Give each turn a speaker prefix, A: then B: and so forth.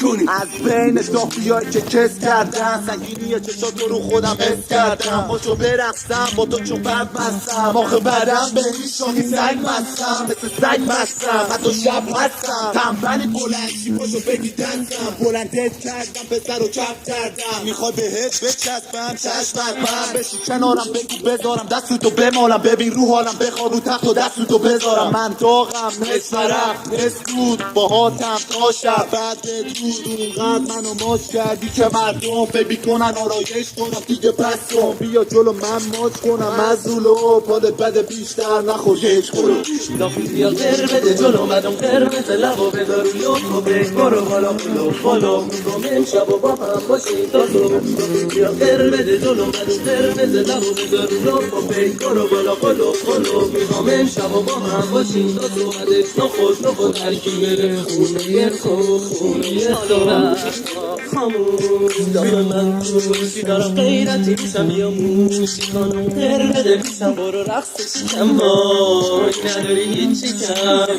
A: کنیم.
B: از بین دافیایی که کس کردن سنگینی چشاتو رو خودم حس کردم. باشو برقصم با تو چون بد مستم، آخه برم به نیشانی سگ مستم، مثل سگ مستم حتی شب هستم. تنبلی بلندشی باشو بگی دستم، بلندت کردم پسر رو چپ کردم. میخوای بهت بچسبم چشمت من بشی کنارم بگو بذارم دستتو بمالم. ببین رو حالم بخواب رو تخت و دستتو بذارم. من داغم نصفرق نسکود باهاتم تا شب بعد دود اونقدر منو ماچ کردی که مردم ببی کنن آرایش کنم دیگه بسم. بیا جلو من ماچ کنم مزولو پادت بده بیشتر نخوشش کنم.
A: دافی بیا قر بده جلو مدام قرمز لبا بذار روی لطفا بش برو بالا بالا میگم امشب و با هم باشیم تا صبح. دافی بیا قر بده جلو مدام قرمز لبا بذار روی لطفا بش برو بالا میگم امشب و با هم باشیم تا صبح. ادش نخوش ترکی بره خونه خونه خاموش دارم من روشی دارم غیرتی میشم یا موشی خانم قر بده میشم برو رقص شکم وای نداری هیچی کم